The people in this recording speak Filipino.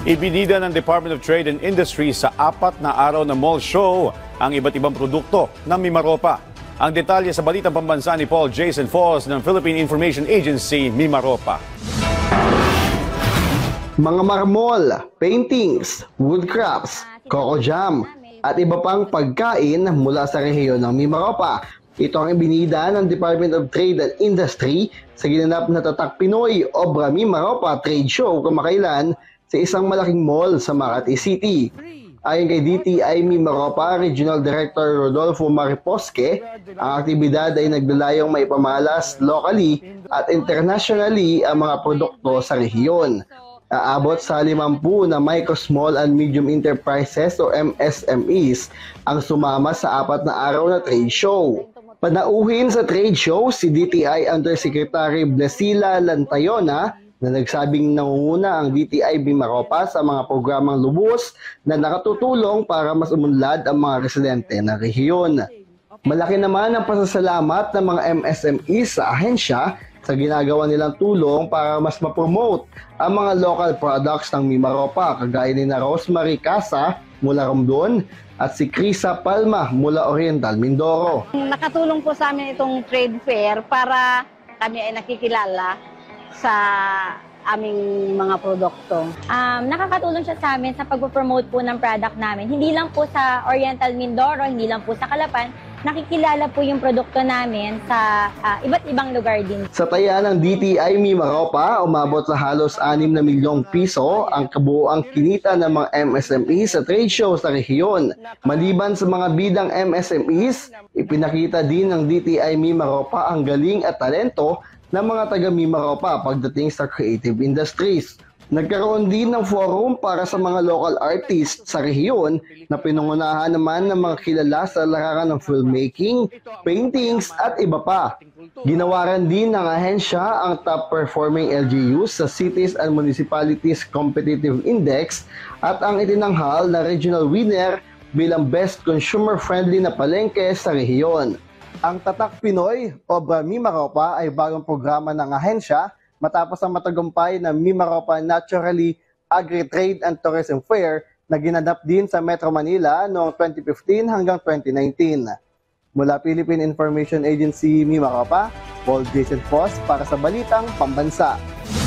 Ibinida ng Department of Trade and Industry sa 4 na araw na mall show ang iba't ibang produkto ng Mimaropa. Ang detalye sa balitang pambansa ni Paul Jason Foss ng Philippine Information Agency, Mimaropa. Mga marmol, paintings, wood crafts, coco jam, at iba pang pagkain mula sa rehiyon ng Mimaropa. Ito ang ibinida ng Department of Trade and Industry sa ginanap na Tatak Pinoy Obra Mimaropa Trade Show kamakailan sa isang malaking mall sa Makati City. Ayon kay DTI Mimaropa Regional Director Rodolfo Mariposque, ang aktibidad ay naglalayong maipamalas locally at internationally ang mga produkto sa rehiyon. Aabot sa 50 na micro, small and medium enterprises o MSMEs ang sumama sa 4 na araw na trade show. Panauhin sa trade show si DTI Undersecretary Blesila Lantayona na nagsabing nangunguna ang DTI Mimaropa sa mga programang lubos na nakatutulong para mas umunlad ang mga residente ng rehiyon. Malaki naman ang pasasalamat ng mga MSME sa ahensya sa ginagawa nilang tulong para mas ma-promote ang mga local products ng Mimaropa kagaya ni na Rosemary Casa mula Romblon at si Krisa Palma mula Oriental Mindoro. Nakatulong po sa amin itong trade fair para kami ay nakikilala sa aming mga produkto. Nakakatulong siya sa amin sa pag-promote po ng product namin. Hindi lang po sa Oriental Mindoro, hindi lang po sa Calapan, nakikilala po yung produkto namin sa iba't ibang lugar din. Sa taya ng DTI Mimaropa, umabot sa halos 6 na milyong piso ang kabuoang kinita ng mga MSME sa trade show sa rehiyon. Maliban sa mga bidang MSMEs, ipinakita din ng DTI Mimaropa ang galing at talento ng mga taga Mimaropa pagdating sa creative industries. Nagkaroon din ng forum para sa mga local artists sa rehiyon na pinangunahan naman ng mga kilala sa larangan ng filmmaking, paintings at iba pa. Ginawaran din ng ahensya ang top performing LGUs sa Cities and Municipalities Competitive Index at ang itinanghal na regional winner bilang best consumer-friendly na palengke sa rehiyon. Ang Tatak Pinoy Obra Mimaropa ay bagong programa ng ahensya matapos ang matagumpay na Mimaropa Naturally Agri-Trade and Tourism Fair na ginanap din sa Metro Manila noong 2015 hanggang 2019. Mula Philippine Information Agency Mimaropa, Paul Jason Foss para sa Balitang Pambansa.